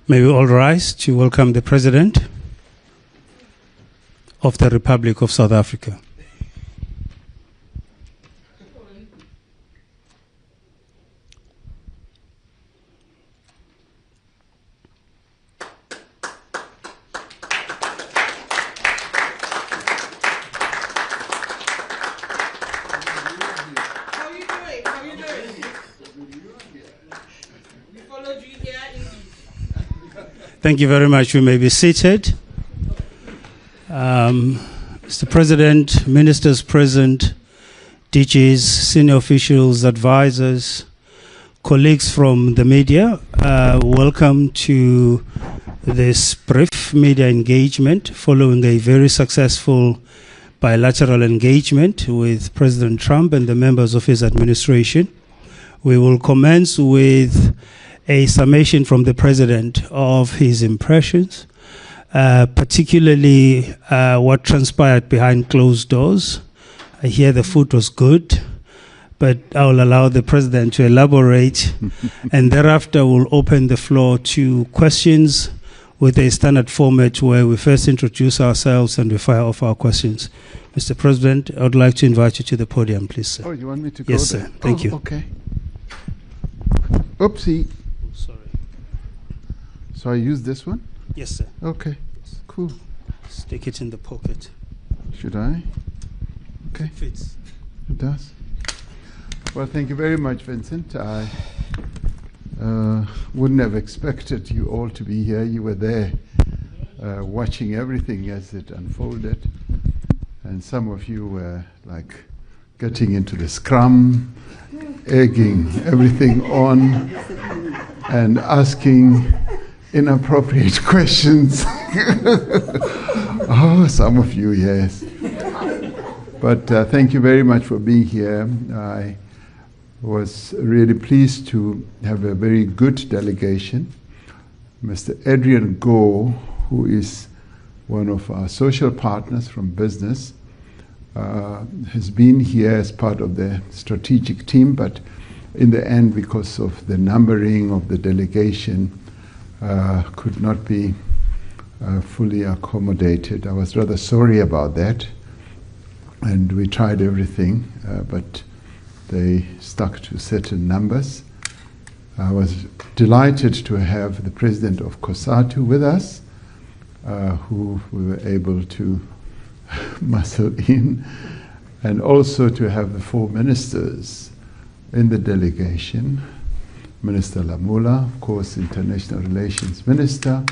May we all rise to welcome the President of the Republic of South Africa. Thank you very much. We may be seated. Mr. President, ministers present, DGs, senior officials, advisors, colleagues from the media, welcome to this brief media engagement following a very successful bilateral engagement with President Trump and the members of his administration. We will commence with a summation from the President of his impressions, particularly what transpired behind closed doors. I hear the food was good, but I will allow the President to elaborate, and thereafter we'll open the floor to questions with a standard format where we first introduce ourselves and we fire off our questions. Mr. President, I would like to invite you to the podium, please, sir. Oh, you want me to go Yes, there? sir. Thank you. Okay. Oopsie. Sorry. So I use this one? Yes, sir. Okay. Cool. Stick it in the pocket. Should I? Okay. It fits. It does. Well, thank you very much, Vincent. I wouldn't have expected you all to be here. You were there watching everything as it unfolded. And some of you were like getting into the scrum, egging everything on, and asking inappropriate questions. Oh, some of you, yes. But thank you very much for being here. I was really pleased to have a very good delegation. Mr. Adrian Go, who is one of our social partners from business, has been here as part of the strategic team, but in the end, because of the numbering of the delegation, could not be fully accommodated. I was rather sorry about that, and we tried everything, but they stuck to certain numbers. I was delighted to have the president of COSATU with us, who we were able to muscle in, and also to have the 4 ministers in the delegation. Minister Lamula, of course, International Relations Minister,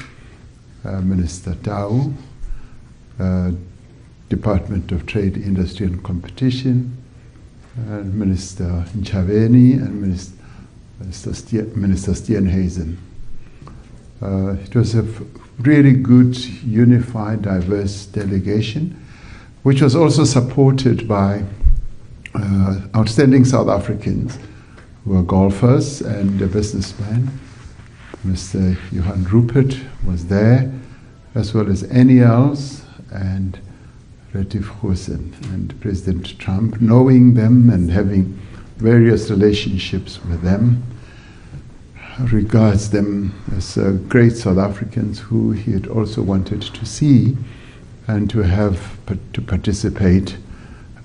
Minister Tau, Department of Trade, Industry and Competition, and Minister Nchaveni and Minister Steenhuisen. It was a really good, unified, diverse delegation, which was also supported by outstanding South Africans who are golfers and a businessman. Mr. Johan Rupert was there, as well as Eniels and Retief Goosen, and President Trump, knowing them and having various relationships with them, regards them as great South Africans who he had also wanted to see and to have to participate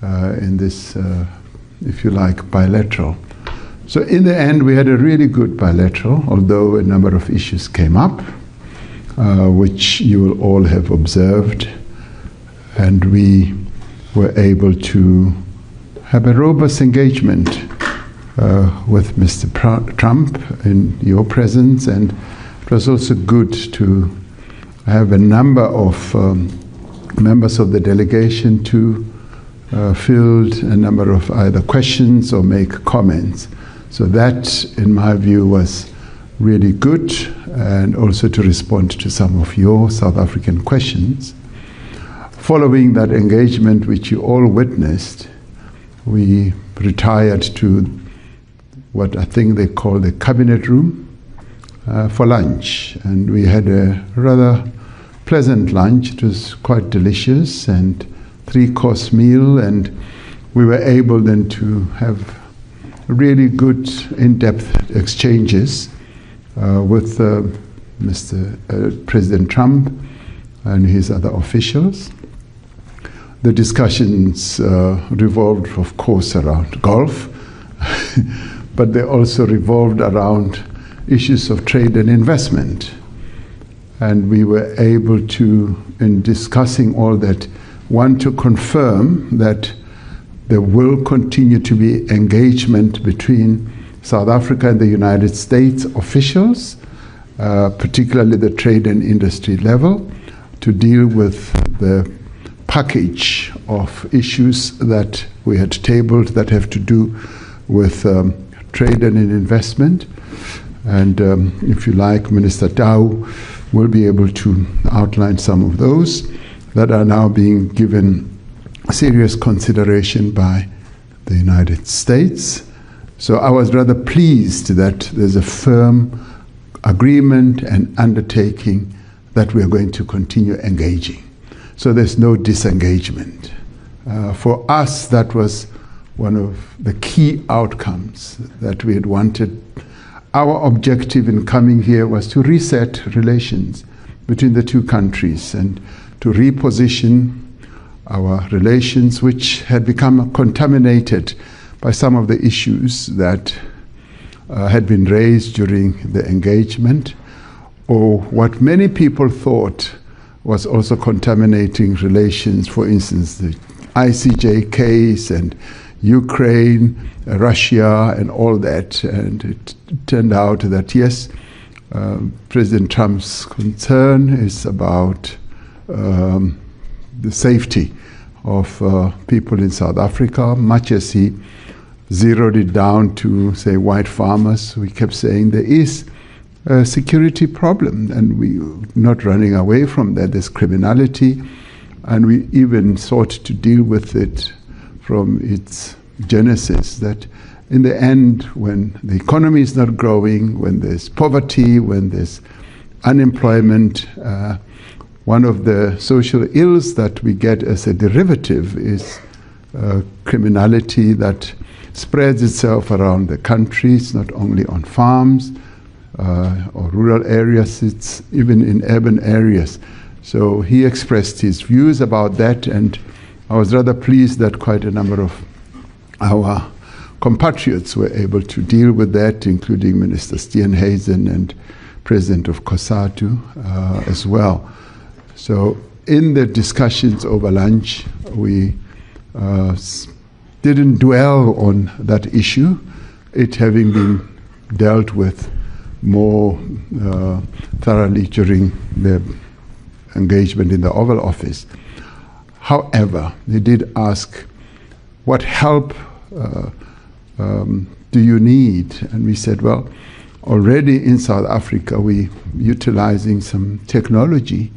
in this, if you like, bilateral. So in the end, we had a really good bilateral, although a number of issues came up, which you will all have observed, and we were able to have a robust engagement with Mr. Trump in your presence, and it was also good to have a number of members of the delegation to field a number of either questions or make comments. So that, in my view, was really good, and also to respond to some of your South African questions. Following that engagement, which you all witnessed, we retired to what I think they call the cabinet room for lunch, and we had a rather pleasant lunch. It was quite delicious, and 3-course meal, and we were able then to have really good in-depth exchanges with President Trump and his other officials. The discussions revolved, of course, around golf, but they also revolved around issues of trade and investment. And we were able to, in discussing all that, want to confirm that there will continue to be engagement between South Africa and the United States officials, particularly the trade and industry level, to deal with the package of issues that we had tabled that have to do with trade and investment. And if you like, Minister Tau will be able to outline some of those that are now being given serious consideration by the United States. So I was rather pleased that there's a firm agreement and undertaking that we are going to continue engaging. So there's no disengagement. For us, that was one of the key outcomes that we had wanted. Our objective in coming here was to reset relations between the two countries and to reposition our relations, which had become contaminated by some of the issues that had been raised during the engagement, or what many people thought was also contaminating relations, for instance, the ICJ case and Ukraine, Russia, and all that. And it turned out that, yes, President Trump's concern is about the safety of people in South Africa, much as he zeroed it down to, say, white farmers. We kept saying there is a security problem, and we're not running away from that. There's criminality, and we even sought to deal with it from its genesis, that in the end, when the economy is not growing, when there's poverty, when there's unemployment, one of the social ills that we get as a derivative is criminality that spreads itself around the country. It's not only on farms or rural areas, it's even in urban areas. So he expressed his views about that, and I was rather pleased that quite a number of our compatriots were able to deal with that, including Minister Steenhuisen and President of COSATU as well. So in the discussions over lunch, we didn't dwell on that issue, it having been dealt with more thoroughly during the engagement in the Oval Office. However, they did ask, what help do you need? And we said, well, already in South Africa, we're utilizing some technology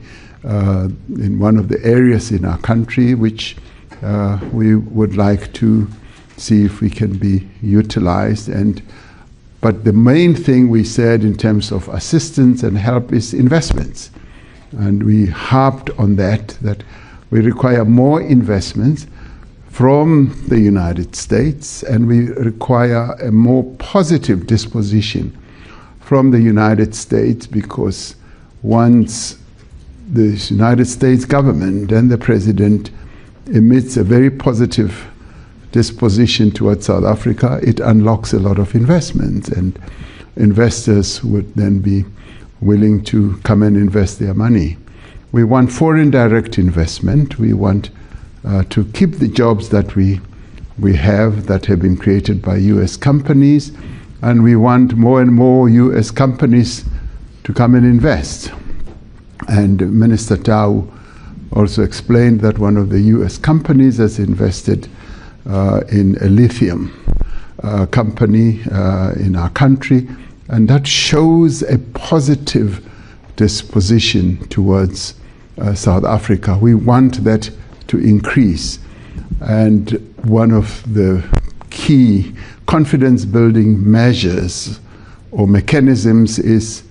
in one of the areas in our country, which we would like to see if we can be utilized. But the main thing we said in terms of assistance and help is investments. And we harped on that we require more investments from the United States, and we require a more positive disposition from the United States, because once the United States government and the president emits a very positive disposition towards South Africa, it unlocks a lot of investments, and investors would then be willing to come and invest their money. We want foreign direct investment. We want to keep the jobs that we have that have been created by U.S. companies, and we want more and more U.S. companies to come and invest. And Minister Tau also explained that one of the U.S. companies has invested in a lithium company in our country, and that shows a positive disposition towards South Africa. We want that to increase, and one of the key confidence building measures or mechanisms is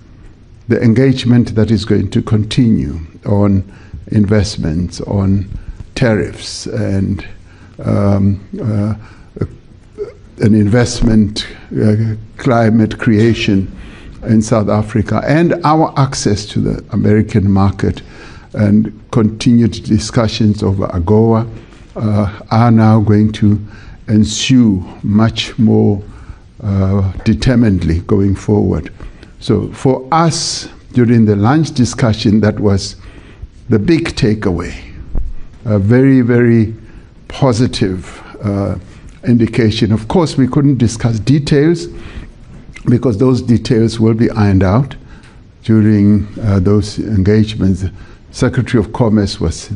the engagement that is going to continue on investments, on tariffs, and an investment climate creation in South Africa and our access to the American market and continued discussions over AGOA are now going to ensue much more determinedly going forward. So for us, during the lunch discussion, that was the big takeaway, a very, very positive indication. Of course, we couldn't discuss details because those details will be ironed out during those engagements. Secretary of Commerce was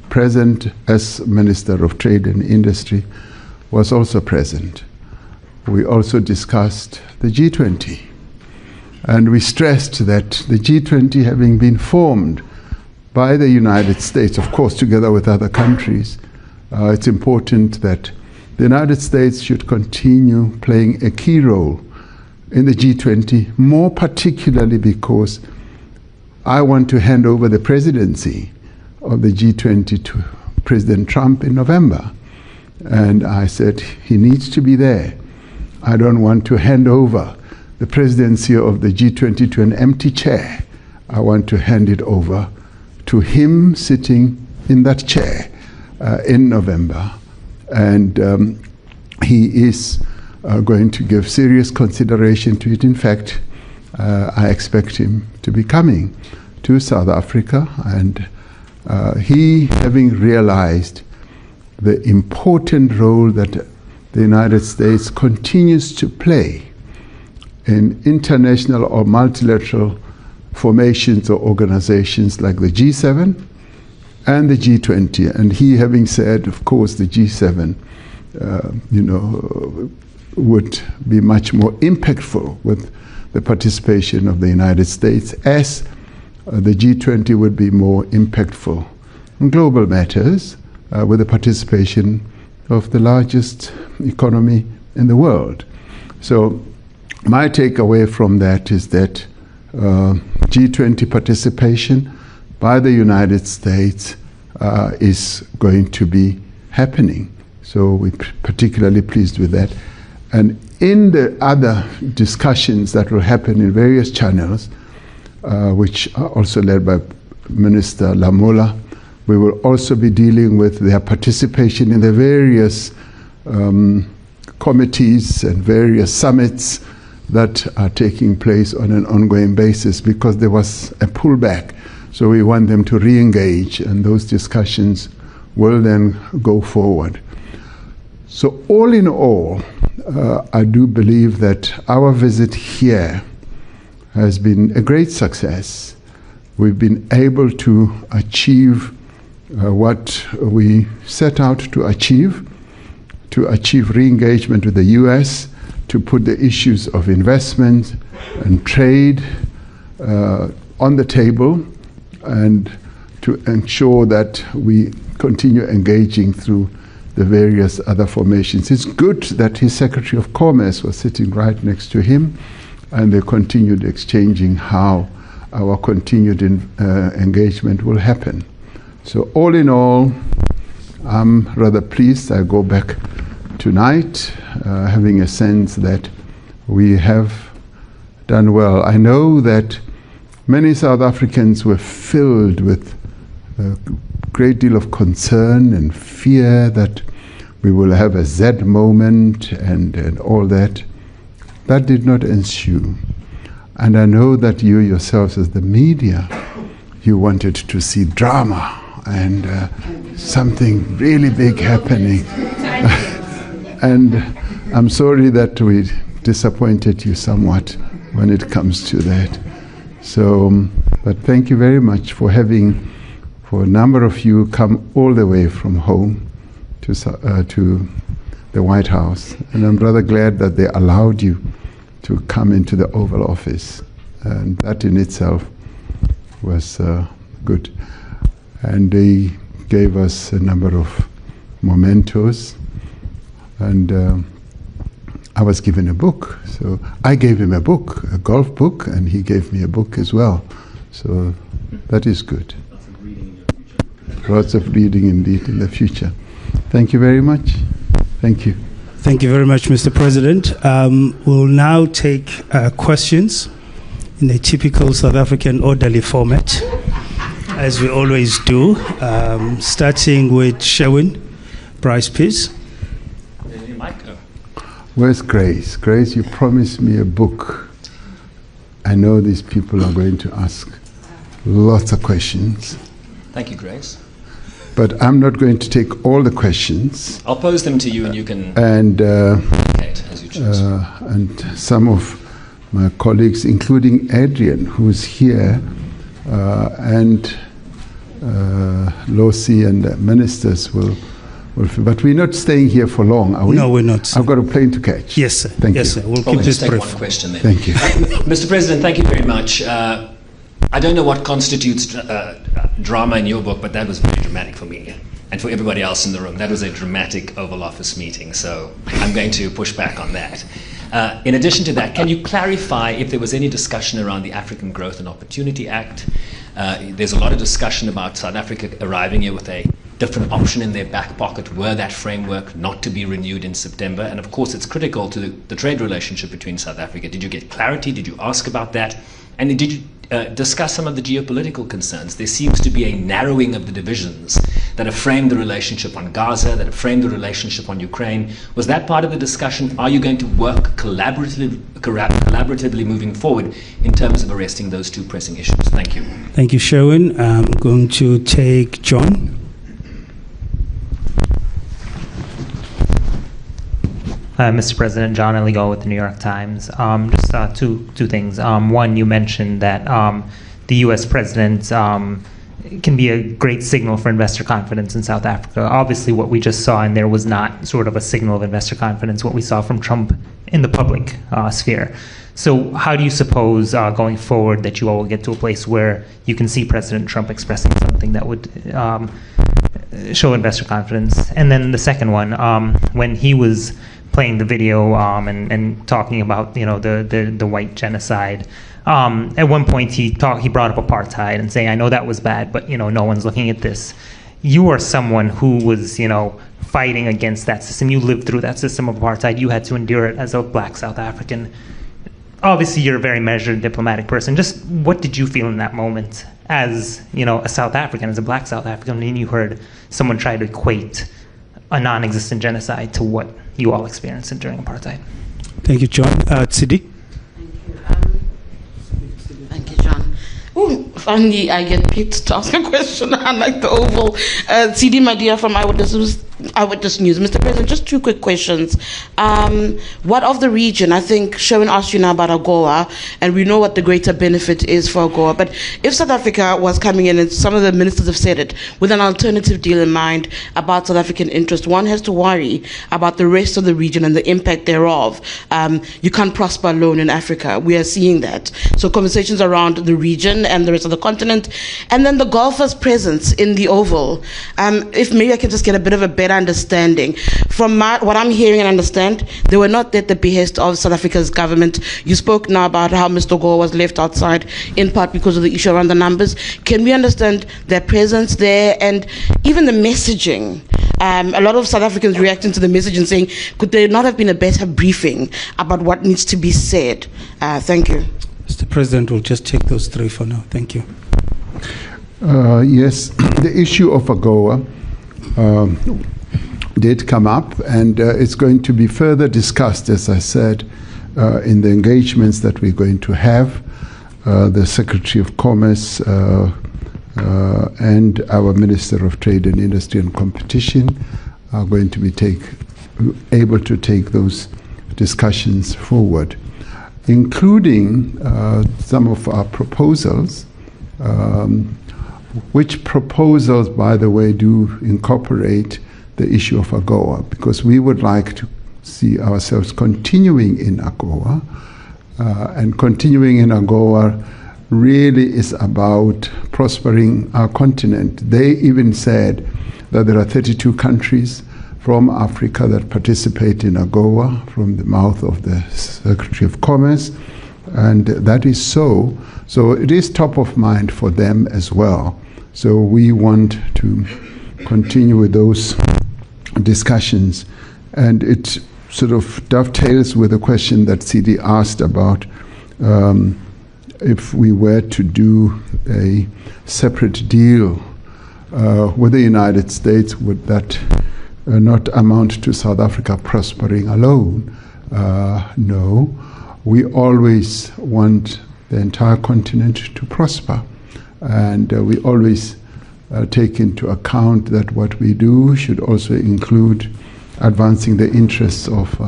present, as Minister of Trade and Industry was also present. We also discussed the G20. And we stressed that the G20, having been formed by the United States, of course, together with other countries, it's important that the United States should continue playing a key role in the G20, more particularly because I want to hand over the presidency of the G20 to President Trump in November. And I said, he needs to be there. I don't want to hand over the presidency of the G20 to an empty chair. I want to hand it over to him sitting in that chair in November. And he is going to give serious consideration to it. In fact, I expect him to be coming to South Africa, and he, having realized the important role that the United States continues to play in international or multilateral formations or organizations like the G7 and the G20, and he having said, of course, the G7 would be much more impactful with the participation of the United States, as the G20 would be more impactful in global matters with the participation of the largest economy in the world. So my takeaway from that is that G20 participation by the United States is going to be happening. So we're particularly pleased with that. And in the other discussions that will happen in various channels, which are also led by Minister Lamola, we will also be dealing with their participation in the various committees and various summits that are taking place on an ongoing basis, because there was a pullback. So we want them to re-engage, and those discussions will then go forward. So all in all, I do believe that our visit here has been a great success. We've been able to achieve what we set out to achieve re-engagement with the US, to put the issues of investment and trade on the table, and to ensure that we continue engaging through the various other formations. It's good that his Secretary of Commerce was sitting right next to him, and they continued exchanging how our continued engagement will happen. So all in all, I'm rather pleased. I go back tonight having a sense that we have done well. I know that many South Africans were filled with a great deal of concern and fear that we will have a Z moment and all that. That did not ensue. And I know that you yourselves as the media, you wanted to see drama and something really big happening. And I'm sorry that we disappointed you somewhat when it comes to that. So, but thank you very much for having, for a number of you, come all the way from home to the White House. And I'm rather glad that they allowed you to come into the Oval Office. And that in itself was good. And they gave us a number of mementos. And I was given a book. So I gave him a book, a golf book, and he gave me a book as well. So that is good. Lots of reading indeed in the future. Thank you very much. Thank you. Thank you very much, Mr. President. We'll now take questions in a typical South African orderly format, as we always do, starting with Sherwin, Price, please. Where's Grace? Grace, you promised me a book. I know these people are going to ask lots of questions. Thank you, Grace. But I'm not going to take all the questions. I'll pose them to you and you can and as you choose. And some of my colleagues, including Adrian, who's here, and Losi and the ministers will. But we're not staying here for long, are we? No, we're not, sir. I've got a plane to catch. Yes, sir. Thank yes, you. Sir. We'll Probably keep this just take brief. one question then. Thank you. Mr. President, thank you very much. I don't know what constitutes drama in your book, but that was very dramatic for me and for everybody else in the room. That was a dramatic Oval Office meeting, so I'm going to push back on that. In addition to that, can you clarify if there was any discussion around the African Growth and Opportunity Act? There's a lot of discussion about South Africa arriving here with a different option in their back pocket were that framework not to be renewed in September. And of course, it's critical to the trade relationship between South Africa. Did you get clarity? Did you ask about that? And did you discuss some of the geopolitical concerns? There seems to be a narrowing of the divisions that have framed the relationship on Gaza, that have framed the relationship on Ukraine. Was that part of the discussion? Are you going to work collaboratively moving forward in terms of arresting those two pressing issues? Thank you. Thank you, Sherwin. I'm going to take John. Mr. President, John Eligo with the New York Times. Just two things. One, you mentioned that the U.S. president can be a great signal for investor confidence in South Africa. Obviously, what we just saw in there was not sort of a signal of investor confidence, what we saw from Trump in the public sphere. So how do you suppose going forward that you all will get to a place where you can see President Trump expressing something that would show investor confidence? And then the second one, when he was playing the video and talking about the white genocide. At one point he brought up apartheid and saying, I know that was bad, but no one's looking at this. You are someone who was fighting against that system. You lived through that system of apartheid. You had to endure it as a black South African. Obviously you're a very measured diplomatic person. Just what did you feel in that moment as a South African, as a black South African, when you heard someone try to equate a non-existent genocide to what you all experienced during apartheid? Thank you, John. Tsidi. Thank you, John. Oh, finally I get picked to ask a question, unlike the Oval. Tsidi, my dear, from Eyewitness News. Mr. President, just two quick questions. What of the region? I think Sherwin asked you now about AGOA, and we know what the greater benefit is for AGOA. But if South Africa was coming in, and some of the ministers have said it, with an alternative deal in mind about South African interest, one has to worry about the rest of the region and the impact thereof. You can't prosper alone in Africa. We are seeing that. So conversations around the region and the rest of the continent, and then the Gulfers' presence in the Oval. If maybe I can just get a bit of a better understanding. From what I'm hearing and understand, they were not at the behest of South Africa's government. You spoke now about how Mr. Gore was left outside, in part because of the issue around the numbers. Can we understand their presence there and even the messaging? A lot of South Africans reacting to the message and saying, could there not have been a better briefing about what needs to be said? Thank you. Mr. President, we'll just take those three for now. Thank you. Yes, the issue of AGOA did come up, and it's going to be further discussed, as I said, in the engagements that we're going to have. The Secretary of Commerce and our Minister of Trade and Industry and Competition are going to be able to take those discussions forward, including some of our proposals, which proposals, by the way, do incorporate the issue of AGOA, because we would like to see ourselves continuing in AGOA, and continuing in AGOA really is about prospering our continent. They even said that there are 32 countries from Africa that participate in AGOA, from the mouth of the Secretary of Commerce, and that is so. So it is top of mind for them as well. So we want to continue with those discussions. And it sort of dovetails with a question that CD asked about if we were to do a separate deal with the United States, would that not amount to South Africa prospering alone? No. We always want the entire continent to prosper. And we always take into account that what we do should also include advancing the interests of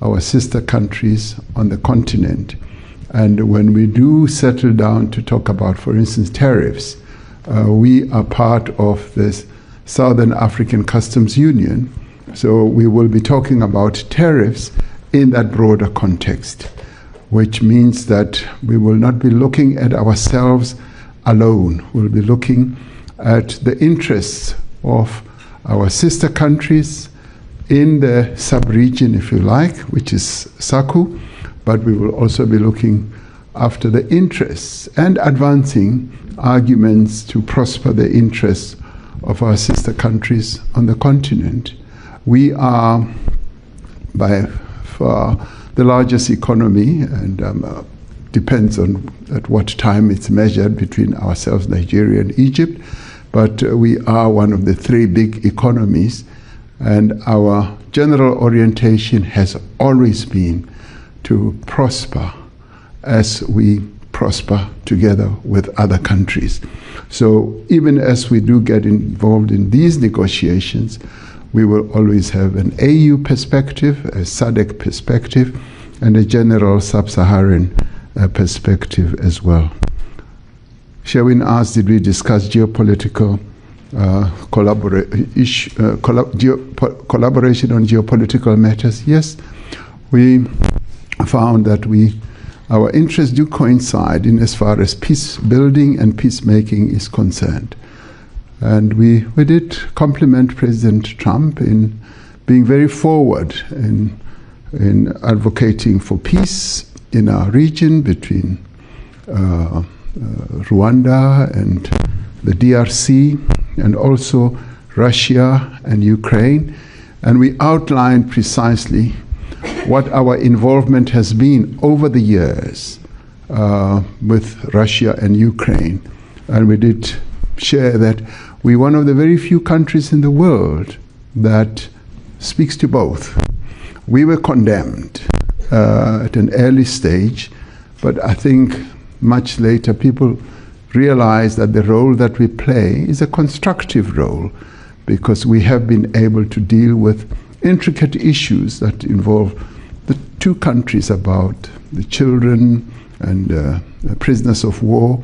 our sister countries on the continent. And when we do settle down to talk about, for instance, tariffs, we are part of this Southern African Customs Union. So we will be talking about tariffs in that broader context, which means that we will not be looking at ourselves alone. We'll be looking at the interests of our sister countries in the sub-region, if you like, which is SACU, but we will also be looking after the interests and advancing arguments to prosper the interests of our sister countries on the continent. We are by far the largest economy, and depends on at what time it's measured between ourselves, Nigeria and Egypt, but we are one of the three big economies, and our general orientation has always been to prosper as we prosper together with other countries. So even as we do get involved in these negotiations, we will always have an AU perspective, a SADC perspective, and a general sub-Saharan perspective as well. Sherwin asked, did we discuss geopolitical collaboration on geopolitical matters? Yes, we found that our interests do coincide in as far as peace building and peacemaking is concerned. And we did compliment President Trump in being very forward in advocating for peace in our region between Rwanda and the DRC, and also Russia and Ukraine. And we outlined precisely what our involvement has been over the years with Russia and Ukraine. And we did share that we're one of the very few countries in the world that speaks to both. We were condemned at an early stage, but I think much later people realized that the role that we play is a constructive role, because we have been able to deal with intricate issues that involve the two countries, about the children and prisoners of war.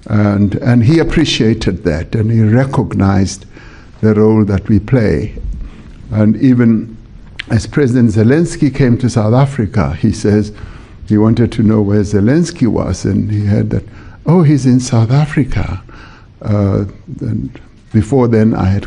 And he appreciated that, and he recognized the role that we play. And even as President Zelensky came to South Africa, he says he wanted to know where Zelensky was, and he heard that, oh, he's in South Africa. And before then, I had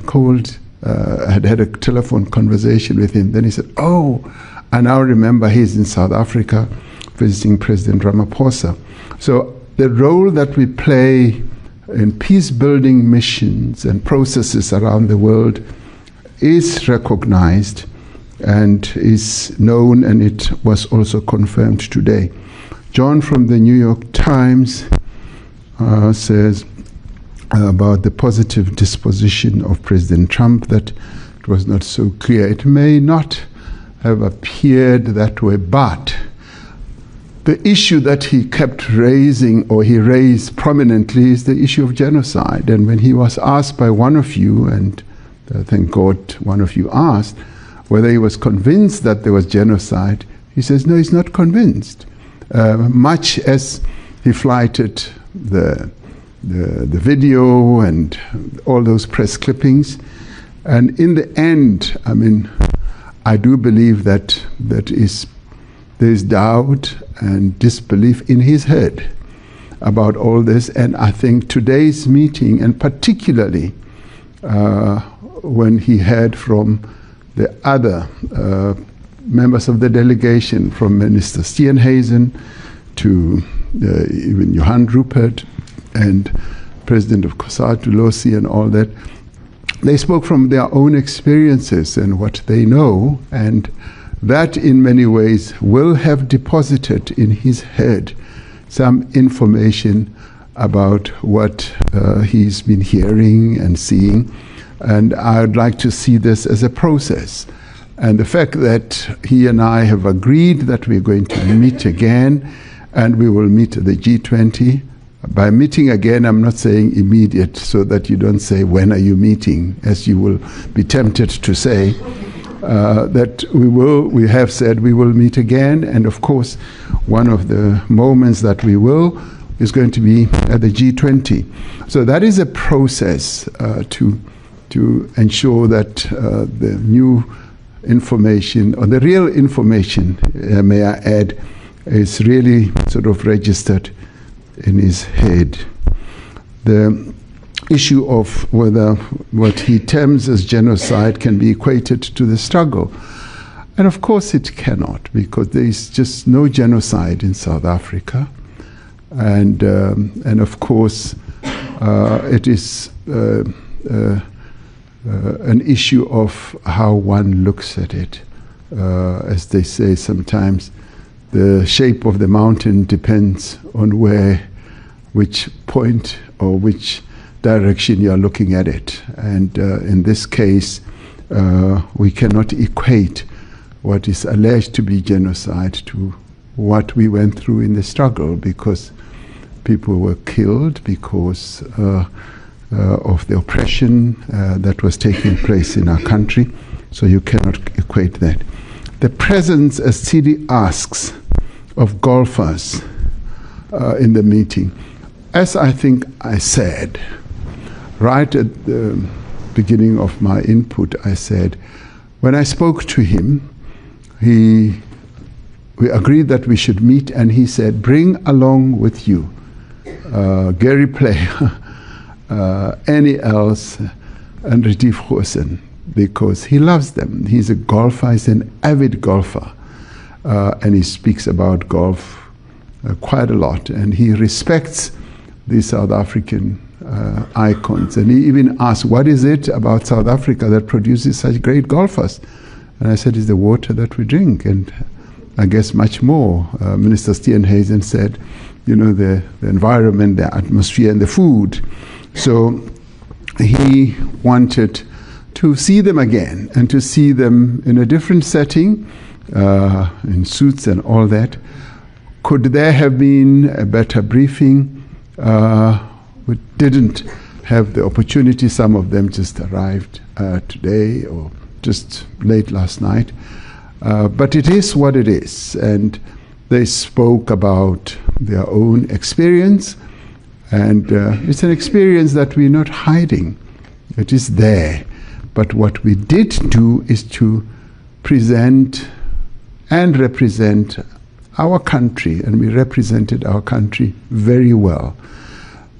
had a telephone conversation with him. Then he said, oh, I now remember he's in South Africa visiting President Ramaphosa. So the role that we play in peace-building missions and processes around the world is recognized and is known, and it was also confirmed today. John from the New York Times says about the positive disposition of President Trump that it was not so clear. It may not have appeared that way, but the issue that he kept raising, or he raised prominently, is the issue of genocide. And when he was asked by one of you, and thank God one of you asked, whether he was convinced that there was genocide, he says, no, he's not convinced. Much as he flighted the video and all those press clippings. And in the end, I mean, I do believe that there is doubt and disbelief in his head about all this. And I think today's meeting, and particularly when he heard from the other members of the delegation, from Minister Steenhuisen to even Johan Rupert and President of COSATU, Losi, and all that, they spoke from their own experiences and what they know, and that in many ways will have deposited in his head some information about what he's been hearing and seeing. And I would like to see this as a process. And the fact that he and I have agreed that we're going to meet again, and we will meet at the G20. By meeting again, I'm not saying immediate, so that you don't say, when are you meeting, as you will be tempted to say. That we have said we will meet again, and of course, one of the moments that we will is going to be at the G20. So that is a process to ensure that the new information, or the real information, may I add, is really sort of registered in his head. The issue of whether what he terms as genocide can be equated to the struggle. And of course it cannot, because there is just no genocide in South Africa. And of course it is an issue of how one looks at it. As they say sometimes, the shape of the mountain depends on which point or which direction you are looking at it. And in this case, we cannot equate what is alleged to be genocide to what we went through in the struggle, because people were killed because of the oppression that was taking place in our country. So you cannot equate that. The presence, as Sidi asks, of golfers in the meeting. As I think I said, right at the beginning of my input, I said, when I spoke to him, we agreed that we should meet, and he said, bring along with you Gary Player, Annie Els, and Retief Goosen, because he loves them. He's a golfer, he's an avid golfer, and he speaks about golf quite a lot, and he respects the South African icons. And he even asked, what is it about South Africa that produces such great golfers? And I said, it's the water that we drink, and I guess much more. Minister Steenhuisen said, you know, the environment, the atmosphere, and the food. So he wanted to see them again, and to see them in a different setting, in suits and all that. Could there have been a better briefing? We didn't have the opportunity. Some of them just arrived today or just late last night. But it is what it is. And they spoke about their own experience. And it's an experience that we're not hiding. It is there. But what we did do is to present and represent our country, and we represented our country very well.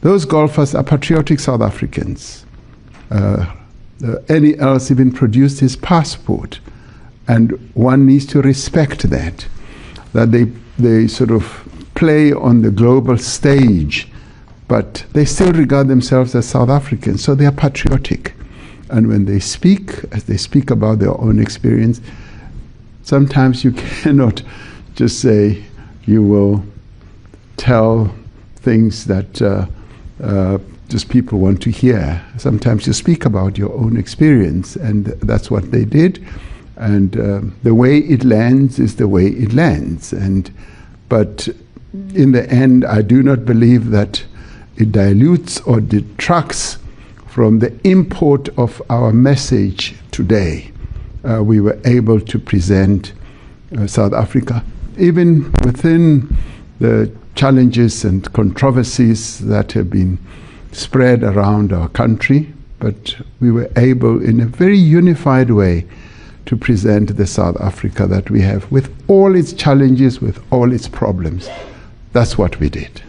Those golfers are patriotic South Africans. Any else even produced his passport, and one needs to respect that they sort of play on the global stage, but they still regard themselves as South Africans, so they are patriotic. And when they speak, as they speak about their own experience, sometimes you cannot just say you will tell things that just people want to hear. Sometimes you speak about your own experience, and that's what they did. And the way it lands is the way it lands. But in the end, I do not believe that it dilutes or detracts from the import of our message today. We were able to present South Africa, even within the challenges and controversies that have been spread around our country, but we were able in a very unified way to present the South Africa that we have, with all its challenges, with all its problems. That's what we did.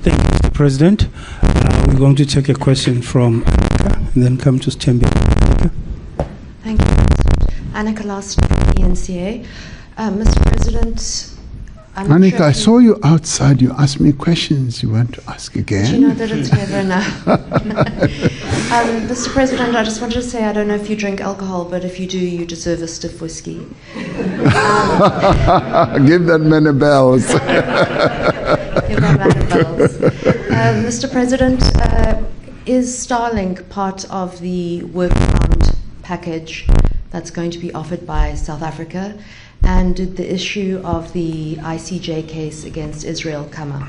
Thank you, Mr. President. We're going to take a question from Annika and then come to Stembi. Thank you. Annika Last from ENCA. Mr. President, Annika, I saw you outside. You asked me questions. You want to ask again? Do you know that it's never enough? Mr. President, I just wanted to say I don't know if you drink alcohol, but if you do, you deserve a stiff whiskey. Give that man a bells. that rang bells. Mr. President, is Starlink part of the workaround package that's going to be offered by South Africa? And did the issue of the ICJ case against Israel come up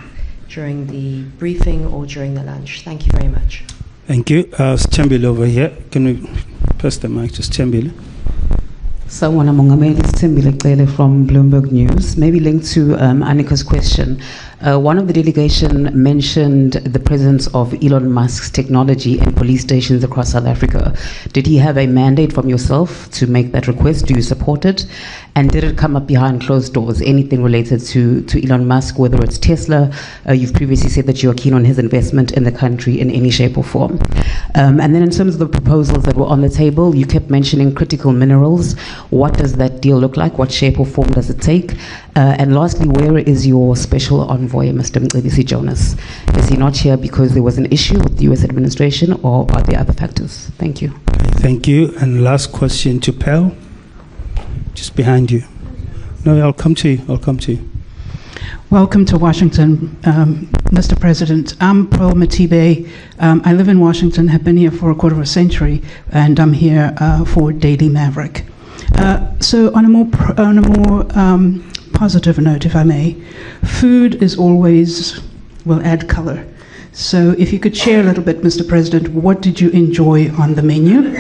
during the briefing or during the lunch? Thank you very much. Thank you. Stembile over here. Can we pass the mic to Stembile? Sawubona Mongameli, Stembile Cele from Bloomberg News. Maybe linked to Annika's question. One of the delegation mentioned the presence of Elon Musk's technology in police stations across South Africa. Did he have a mandate from yourself to make that request? Do you support it? And did it come up behind closed doors? Anything related to Elon Musk, whether it's Tesla? You've previously said that you are keen on his investment in the country in any shape or form. And then in terms of the proposals that were on the table, you kept mentioning critical minerals. What does that deal look like? What shape or form does it take? And lastly, where is your special envoy, Mr. Mcebisi Jonas? Is he not here because there was an issue with the US administration, or are there other factors? Thank you. Okay, thank you. And last question to Pel, just behind you. No, I'll come to you. I'll come to you. Welcome to Washington, Mr. President. I'm Pearl Matibe. I live in Washington, have been here for a quarter of a century, and I'm here for Daily Maverick. So on a more positive note, if I may, food is always, will add color. So if you could share a little bit, Mr. President, what did you enjoy on the menu?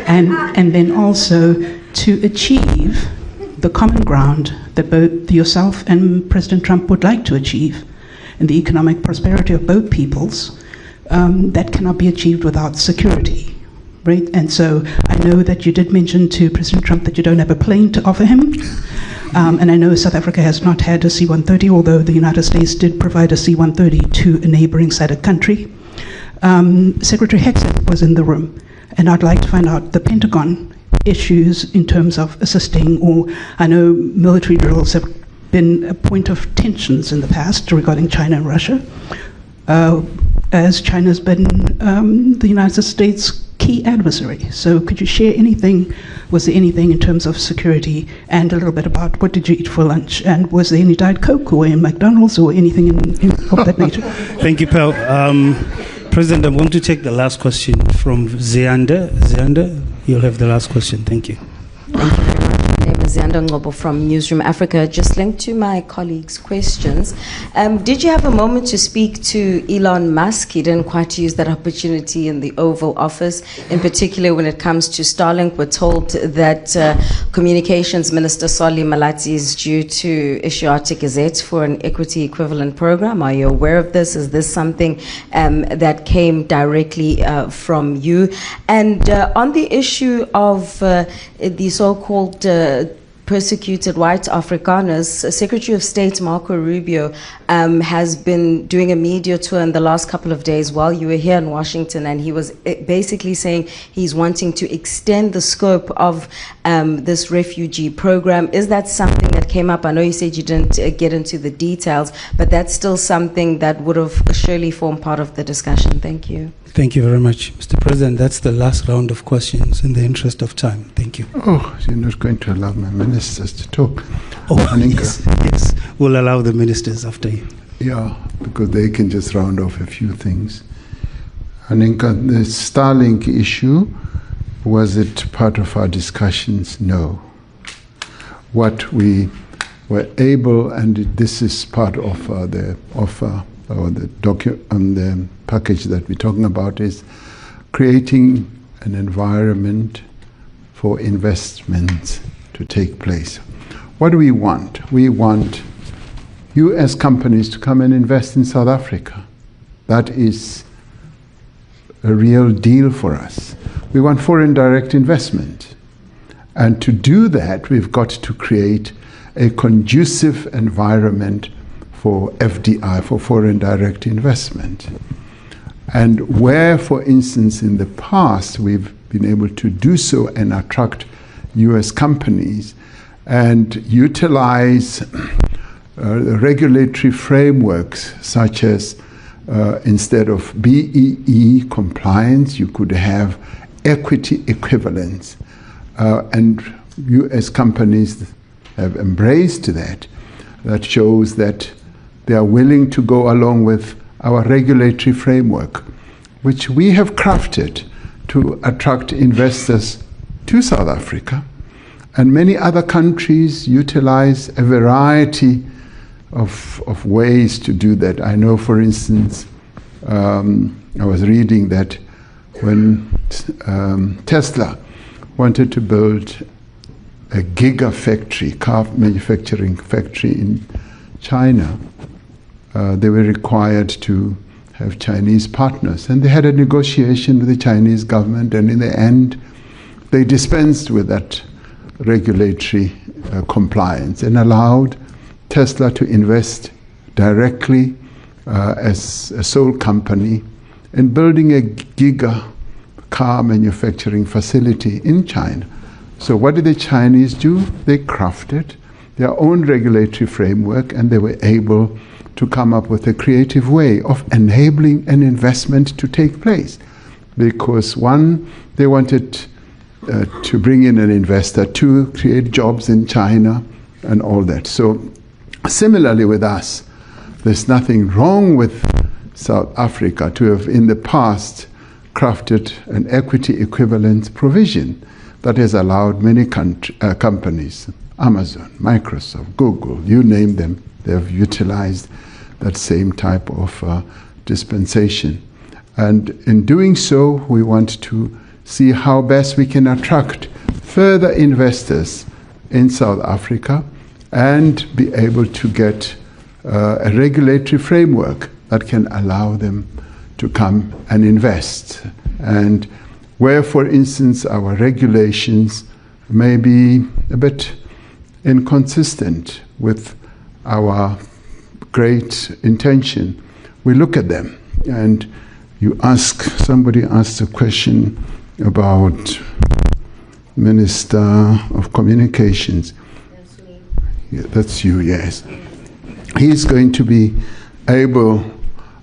And then also to achieve the common ground that both yourself and President Trump would like to achieve, and the economic prosperity of both peoples, that cannot be achieved without security, right? And so I know that you did mention to President Trump that you don't have a plane to offer him, and I know South Africa has not had a C-130, although the United States did provide a C-130 to a neighboring SADC country. Secretary Hegseth was in the room, and I'd like to find out the Pentagon issues in terms of assisting, or I know military drills have been a point of tensions in the past regarding China and Russia, as China's been the United States' key adversary. So could you share anything, was there anything in terms of security, and a little bit about what did you eat for lunch, and was there any Diet Coke or in McDonald's or anything of that nature? Thank you, Pel. President, I want to take the last question from Zeander. Zeander, you'll have the last question. Thank you. Thank you very much. My name is Zeander Ngobo from Newsroom Africa. Just linked to my colleagues' questions. Did you have a moment to speak to Elon Musk? He didn't quite use that opportunity in the Oval Office. In particular, when it comes to Starlink, we're told that Communications Minister Solly Malatsi is due to issue Arctic Gazette for an equity equivalent program. Are you aware of this? Is this something that came directly from you? And on the issue of the so-called persecuted white Afrikaners, Secretary of State Marco Rubio has been doing a media tour in the last couple of days while you were here in Washington, and he was basically saying he's wanting to extend the scope of this refugee program. Is that something that came up? I know you said you didn't get into the details, but that's still something that would have surely formed part of the discussion. Thank you. Thank you very much, Mr. President. That's the last round of questions in the interest of time. Thank you. Oh, you're not going to allow my ministers to talk. Oh, yes. We'll allow the ministers after you. Yeah, because they can just round off a few things. Aninka, the Starlink issue, was it part of our discussions? No. What we were able, and this is part of the offer or the package that we're talking about, is creating an environment for investments to take place. What do we want? We want US companies to come and invest in South Africa. That is a real deal for us. We want foreign direct investment. And to do that, we've got to create a conducive environment for FDI, for foreign direct investment. And where, for instance, in the past, we've been able to do so and attract US companies and utilize regulatory frameworks such as instead of BEE compliance, you could have equity equivalence. And US companies have embraced that. That shows that they are willing to go along with our regulatory framework, which we have crafted to attract investors to South Africa. And many other countries utilize a variety of ways to do that. I know, for instance, I was reading that when Tesla wanted to build a gigafactory, car manufacturing factory in China, they were required to have Chinese partners. And they had a negotiation with the Chinese government, and in the end, they dispensed with that regulatory compliance and allowed Tesla to invest directly as a sole company in building a giga car manufacturing facility in China. So what did the Chinese do? They crafted their own regulatory framework, and they were able to come up with a creative way of enabling an investment to take place. Because one, they wanted to bring in an investor, to create jobs in China and all that. So similarly with us, there's nothing wrong with South Africa to have in the past crafted an equity equivalent provision that has allowed many companies, Amazon, Microsoft, Google, you name them, they have utilized that same type of dispensation. And in doing so, we want to see how best we can attract further investors in South Africa and be able to get a regulatory framework that can allow them to come and invest. And where, for instance, our regulations may be a bit inconsistent with our great intention, we look at them. And somebody asked a question about Minister of Communications. That's me. Yeah, that's you, yes. He's going to be able,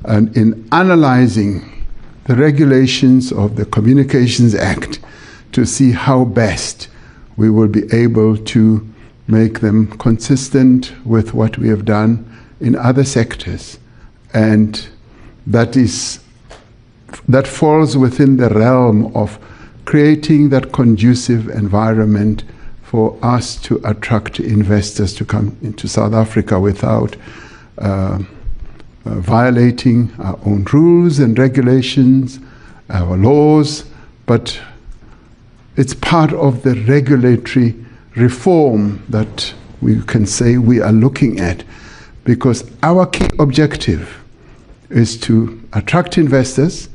in analyzing the regulations of the Communications Act, to see how best we will be able to make them consistent with what we have done in other sectors. And that falls within the realm of creating that conducive environment for us to attract investors to come into South Africa without violating our own rules and regulations, our laws, but it's part of the regulatory reform that we can say we are looking at, because our key objective is to attract investors,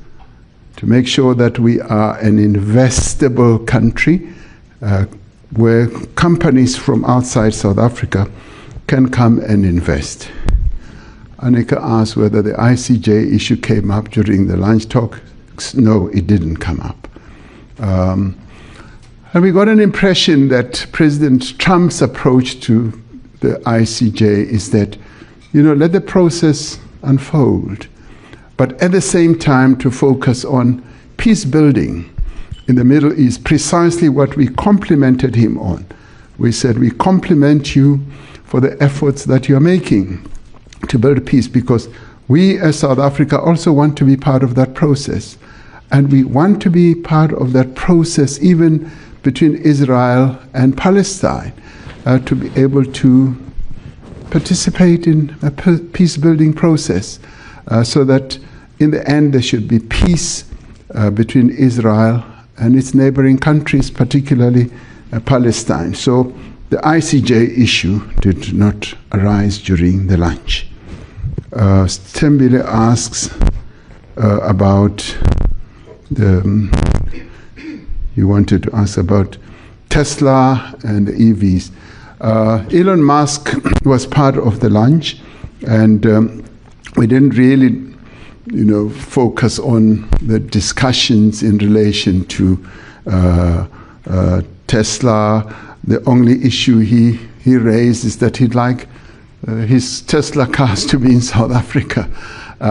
to make sure that we are an investable country where companies from outside South Africa can come and invest. Annika asked whether the ICJ issue came up during the lunch talk. No, it didn't come up. And we got an impression that President Trump's approach to the ICJ is that, let the process unfold, but at the same time to focus on peace building in the Middle East, precisely what we complimented him on. We said, we compliment you for the efforts that you're making to build peace, because we as South Africa also want to be part of that process. And we want to be part of that process even between Israel and Palestine, to be able to participate in a peace-building process, so that in the end there should be peace between Israel and its neighboring countries, particularly Palestine. So the ICJ issue did not arise during the lunch. Stembile asks about you wanted to ask about Tesla and the EVs. Elon Musk was part of the lunch, and we didn't really, focus on the discussions in relation to Tesla. The only issue he raised is that he'd like his Tesla cars to be in South Africa.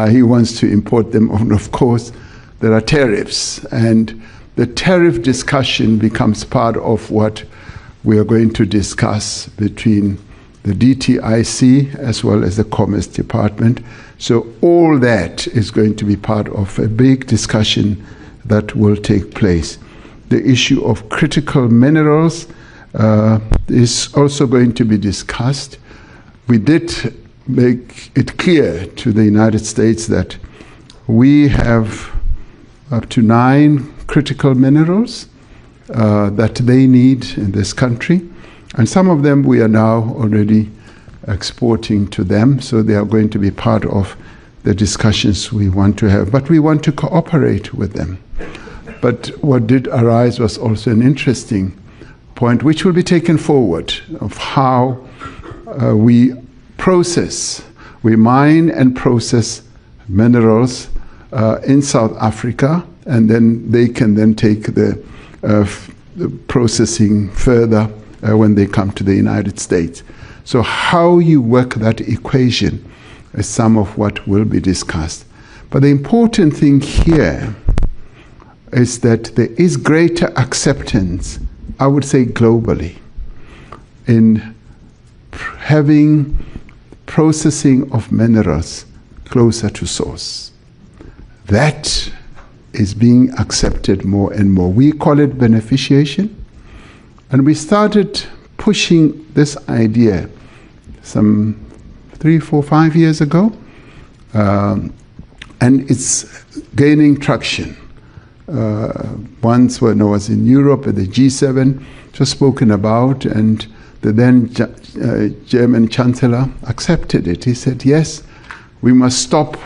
He wants to import them, and of course there are tariffs, and the tariff discussion becomes part of what we are going to discuss between the DTIC, as well as the Commerce Department. So all that is going to be part of a big discussion that will take place. The issue of critical minerals is also going to be discussed. We did make it clear to the United States that we have up to 9 critical minerals that they need in this country. And some of them we are now already exporting to them, so they are going to be part of the discussions we want to have. But we want to cooperate with them. But what did arise was also an interesting point, which will be taken forward, of how we mine and process minerals in South Africa, and then they can then take the processing further when they come to the United States. So how you work that equation is some of what will be discussed. But the important thing here is that there is greater acceptance, I would say globally, in having processing of minerals closer to source. That is being accepted more and more. We call it beneficiation, and we started pushing this idea some 3, 4, 5 years ago, and it's gaining traction. Once when I was in Europe at the G7, just spoken about, and the then German Chancellor accepted it. He said, yes, we must stop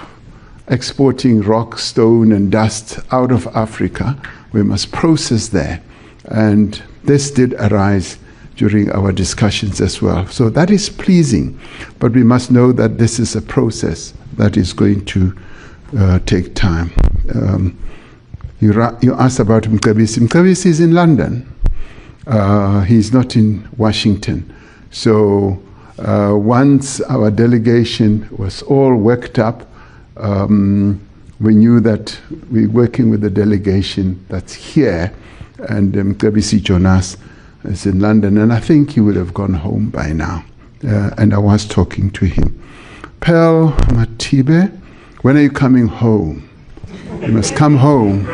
exporting rock, stone, and dust out of Africa. We must process there. And this did arise during our discussions as well. So that is pleasing, but we must know that this is a process that is going to take time. You asked about Mcebisi. Mcebisi is in London. He's not in Washington. So once our delegation was all worked up, we knew that we're working with the delegation that's here, and Mcebisi Jonas is in London, and I think he would have gone home by now. And I was talking to him. Pearl Matibe, when are you coming home? You must come home.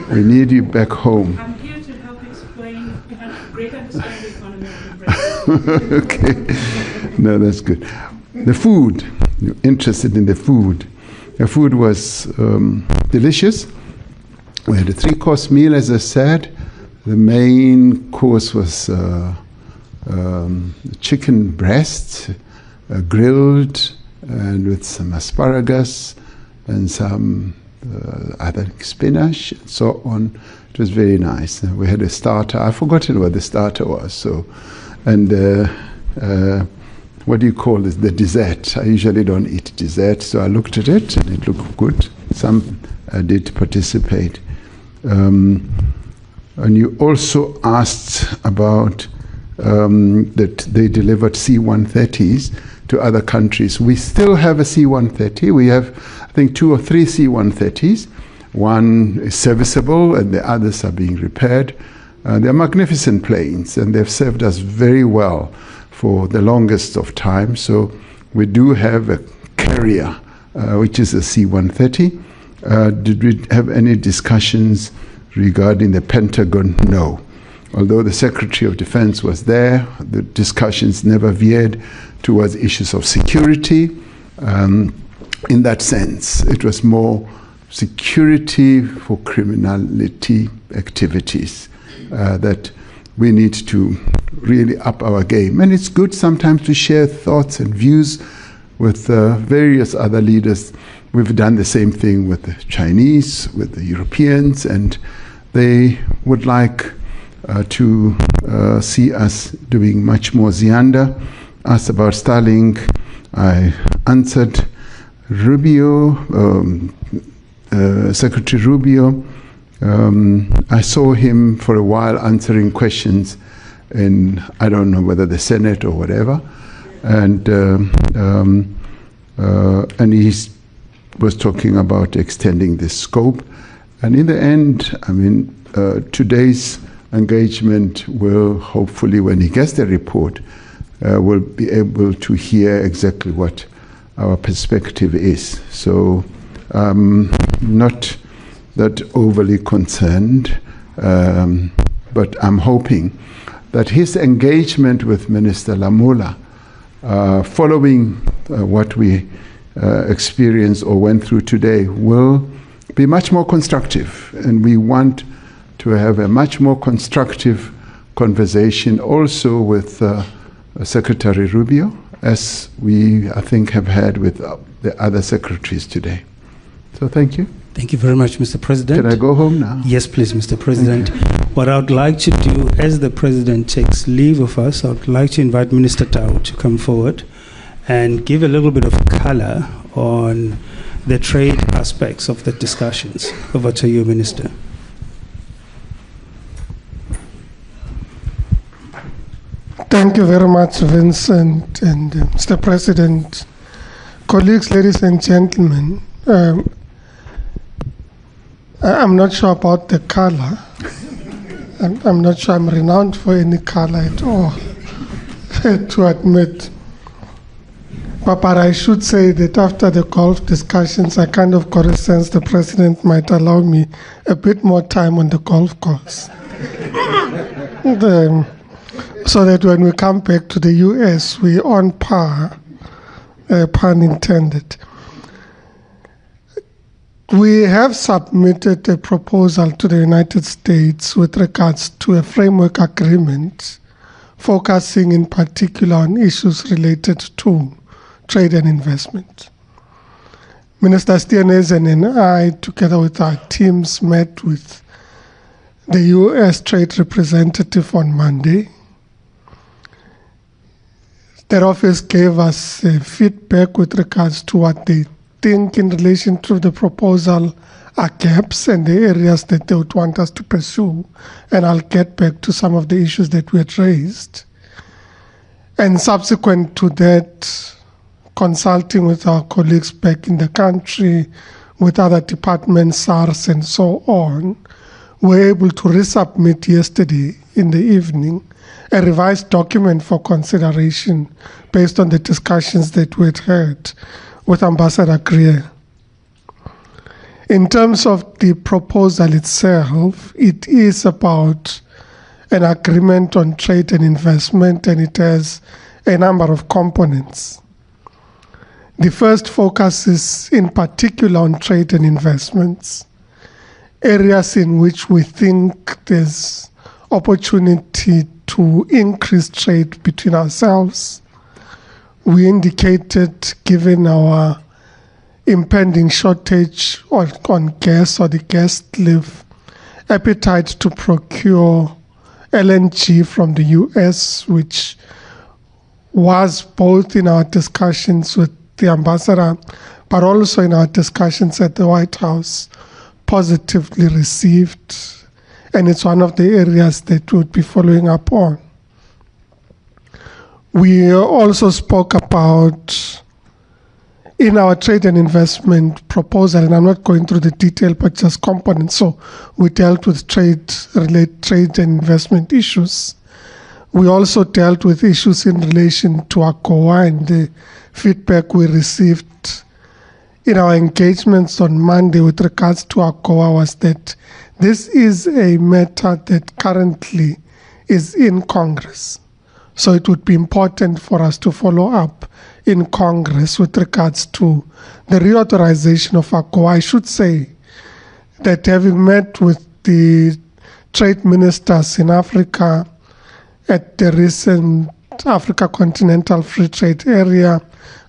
We need you back home. I'm here to help explain great understanding on American bread. Okay. No, that's good. The food, you're interested in the food. The food was delicious. We had a 3-course meal, as I said. The main course was chicken breast, grilled, and with some asparagus and some other spinach and so on. It was very nice. We had a starter. I've forgotten what the starter was. So, and what do you call this? The dessert. I usually don't eat dessert, so I looked at it and it looked good. Some did participate. And you also asked about that they delivered C-130s to other countries. We still have a C-130. We have, I think, 2 or 3 C-130s. One is serviceable and the others are being repaired. They're magnificent planes, and they've served us very well for the longest of time. So we do have a carrier, which is a C-130. Did we have any discussions regarding the Pentagon? No. Although the Secretary of Defense was there, the discussions never veered towards issues of security. In that sense, it was more security for criminality activities that we need to really up our game. And it's good sometimes to share thoughts and views with various other leaders. We've done the same thing with the Chinese, with the Europeans, and they would like to see us doing much more. Zianda asked about Starlink. I answered. Rubio, Secretary Rubio, I saw him for a while answering questions in, I don't know whether the Senate or whatever, and he was talking about extending the scope. And in the end, I mean, today's engagement will hopefully, when he gets the report, will be able to hear exactly what our perspective is. So not that overly concerned, but I'm hoping that his engagement with Minister Lamula, following what we experienced or went through today, will be much more constructive. And we want to have a much more constructive conversation also with Secretary Rubio, as we, I think, have had with the other secretaries today. So thank you. Thank you very much, Mr. President. Can I go home now? Yes, please, Mr. President. What I would like to do, as the President takes leave of us, I would like to invite Minister Tau to come forward and give a little bit of color on the trade aspects of the discussions. Over to you, Minister. Thank you very much, Vincent and Mr. President. Colleagues, ladies and gentlemen, I'm not sure about the color. I'm not sure I'm renowned for any color at all, to admit. But I should say that after the golf discussions, I kind of got a sense the President might allow me a bit more time on the golf course. So that when we come back to the US, we're on par, pun intended. We have submitted a proposal to the United States with regards to a framework agreement focusing in particular on issues related to trade and investment. Minister Steenhuisen and I, together with our teams, met with the US Trade Representative on Monday. Their office gave us feedback with regards to what they think in relation to the proposal are gaps and the areas that they would want us to pursue. And I'll get back to some of the issues that we had raised. And subsequent to that, consulting with our colleagues back in the country, with other departments, SARS and so on, we were able to resubmit yesterday in the evening a revised document for consideration based on the discussions that we had with Ambassador Greer. In terms of the proposal itself, it is about an agreement on trade and investment, and it has a number of components. The first focuses in particular on trade and investments, areas in which we think there's opportunity to increase trade between ourselves. We indicated, given our impending shortage on gas or the gas cliff, appetite to procure LNG from the US, which was both in our discussions with the ambassador, but also in our discussions at the White House, positively received. And it's one of the areas that we'll be following up on. We also spoke about, in our trade and investment proposal, and I'm not going through the detail, but just components. So we dealt with trade and investment issues. We also dealt with issues in relation to AGOA, and the feedback we received in our engagements on Monday with regards to AGOA was that this is a matter that currently is in Congress. So it would be important for us to follow up in Congress with regards to the reauthorization of AGOA. I should say that having met with the trade ministers in Africa at the recent Africa Continental Free Trade Area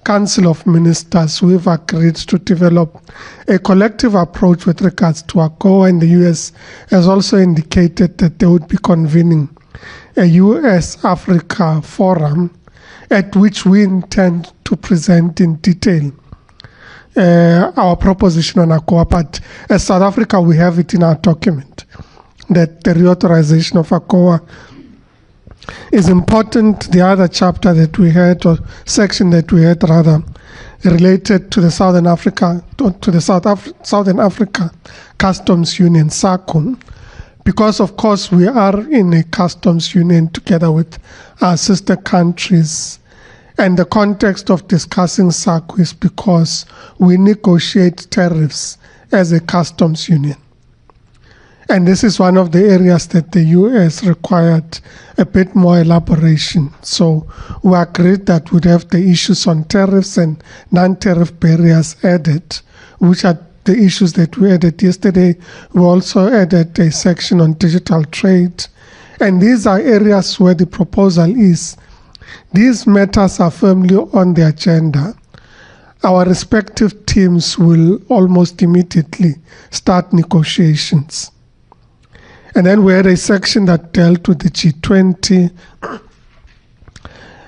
Council of Ministers, we've agreed to develop a collective approach with regards to AGOA, and the US has also indicated that they would be convening a US-Africa forum at which we intend to present in detail our proposition on AGOA. But as South Africa, we have it in our document that the reauthorization of AGOA is important. The other chapter that we had, or section that we had rather, related to the Southern Africa Customs Union, SACUM, because of course we are in a customs union together with our sister countries, and the context of discussing SACU is because we negotiate tariffs as a customs union. And this is one of the areas that the US required a bit more elaboration. So we agreed that we'd have the issues on tariffs and non-tariff barriers added, which are the issues that we added yesterday. We also added a section on digital trade. And these are areas where the proposal is. These matters are firmly on the agenda. Our respective teams will almost immediately start negotiations. And then we had a section that dealt with the G20.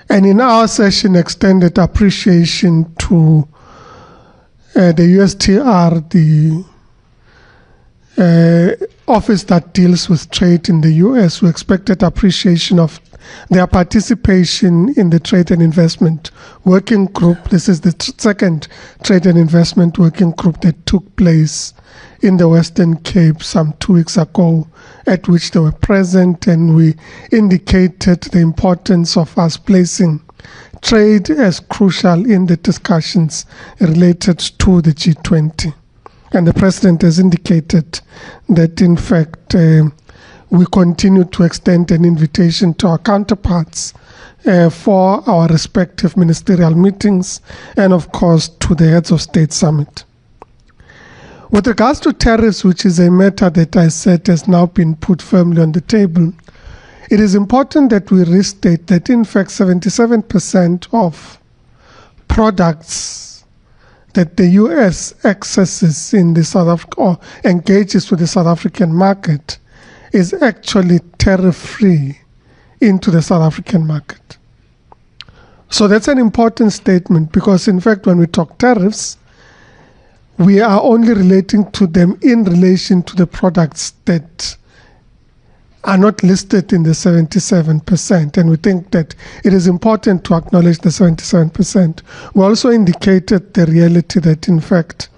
And in our session, extended appreciation to the USTR, the office that deals with trade in the US. We expected appreciation of their participation in the Trade and Investment Working Group. This is the second Trade and Investment Working Group that took place in the Western Cape some 2 weeks ago, at which they were present, and we indicated the importance of us placing trade as crucial in the discussions related to the G20. And the President has indicated that, in fact, we continue to extend an invitation to our counterparts for our respective ministerial meetings and, of course, to the Heads of State Summit. With regards to tariffs, which is a matter that I said has now been put firmly on the table, it is important that we restate that, in fact, 77% of products that the US accesses in the South Africa or engages with the South African market is actually tariff-free into the South African market. So that's an important statement because, in fact, when we talk tariffs, we are only relating to them in relation to the products that are not listed in the 77%. And we think that it is important to acknowledge the 77%. We also indicated the reality that, in fact,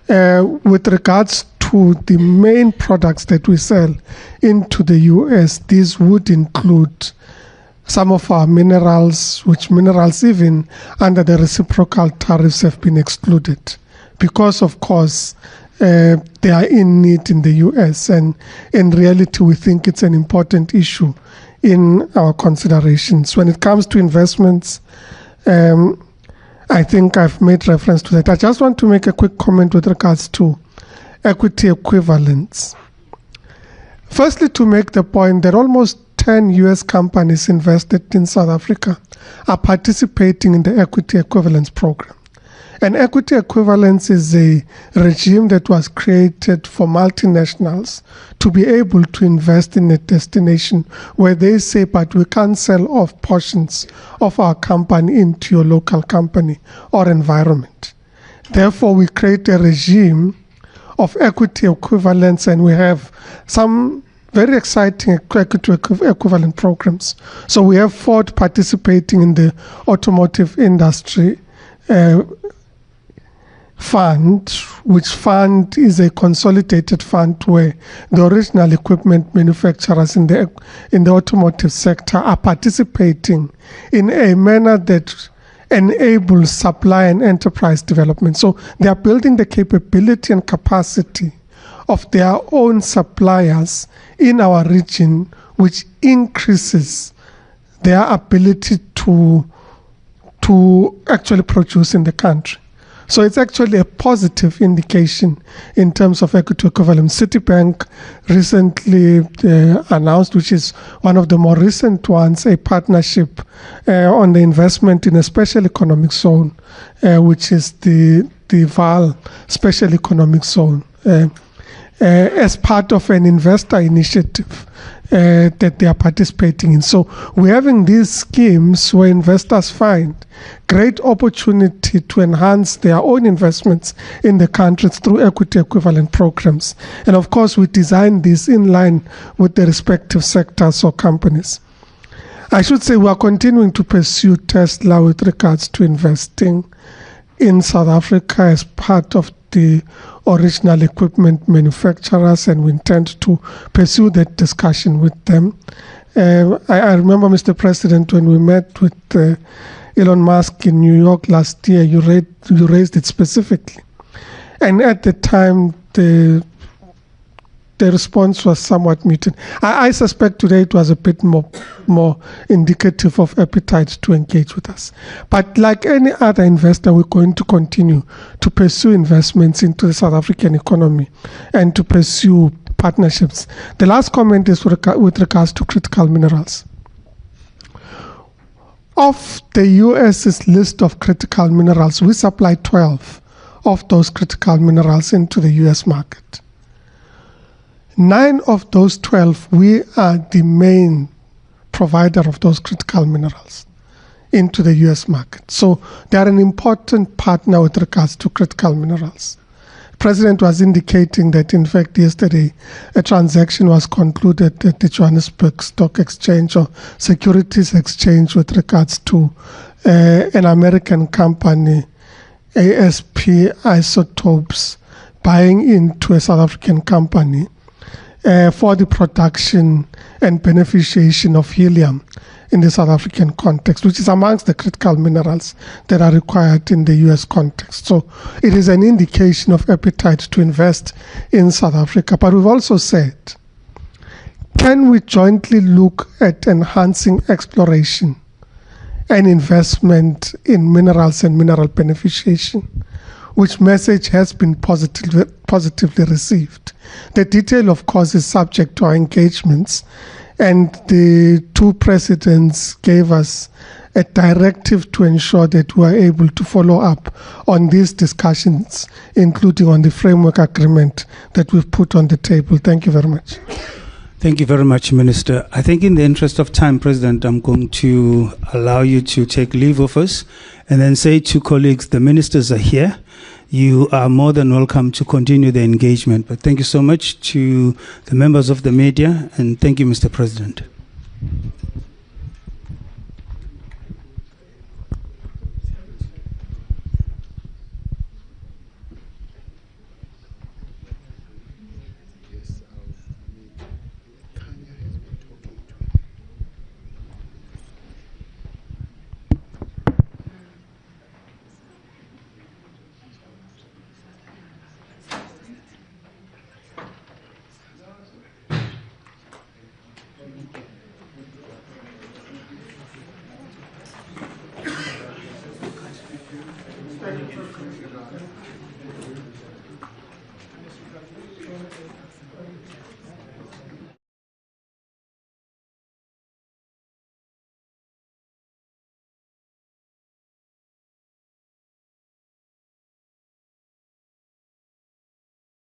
with regards to the main products that we sell into the US, these would include some of our minerals, which minerals even under the reciprocal tariffs have been excluded because, of course, they are in need in the US. And in reality, we think it's an important issue in our considerations. When it comes to investments, I think I've made reference to that. I just want to make a quick comment with regards to equity equivalence. Firstly, to make the point that almost 10 US companies invested in South Africa are participating in the equity equivalence program. And equity equivalence is a regime that was created for multinationals to be able to invest in a destination where they say, but we can't sell off portions of our company into your local company or environment. Therefore, we create a regime of equity equivalence, and we have some very exciting equity equivalent programs. So we have Ford participating in the automotive industry fund, which fund is a consolidated fund where the original equipment manufacturers in the automotive sector are participating in a manner that enables supply and enterprise development. So they are building the capability and capacity of their own suppliers in our region, which increases their ability to actually produce in the country. So it's actually a positive indication in terms of equity equivalence. Citibank recently announced, which is one of the more recent ones, a partnership on the investment in a special economic zone, which is the VAL Special Economic Zone, as part of an investor initiative that they are participating in. So we're having these schemes where investors find great opportunity to enhance their own investments in the countries through equity equivalent programs. And of course, we design this in line with the respective sectors or companies. I should say we are continuing to pursue Tesla with regards to investing in South Africa as part of the original equipment manufacturers, and we intend to pursue that discussion with them. I remember, Mr. President, when we met with Elon Musk in New York last year, you raised it specifically. And at the time, the response was somewhat muted. I suspect today it was a bit more indicative of appetite to engage with us. But like any other investor, we're going to continue to pursue investments into the South African economy and to pursue partnerships. The last comment is with regards to critical minerals. Of the US's list of critical minerals, we supply 12 of those critical minerals into the US market. 9 of those 12, we are the main provider of those critical minerals into the US market. So they are an important partner with regards to critical minerals. The President was indicating that, in fact, yesterday a transaction was concluded at the Johannesburg Stock Exchange or Securities Exchange with regards to an American company, ASP Isotopes, buying into a South African company for the production and beneficiation of helium in the South African context, which is amongst the critical minerals that are required in the US context. So it is an indication of appetite to invest in South Africa. But we've also said, can we jointly look at enhancing exploration and investment in minerals and mineral beneficiation, which message has been positively received. The detail, of course, is subject to our engagements, and the 2 presidents gave us a directive to ensure that we are able to follow up on these discussions, including on the framework agreement that we've put on the table. Thank you very much. Thank you very much, Minister. I think in the interest of time, President, I'm going to allow you to take leave of us and then say to colleagues, the ministers are here. You are more than welcome to continue the engagement. But thank you so much to the members of the media, and thank you, Mr. President.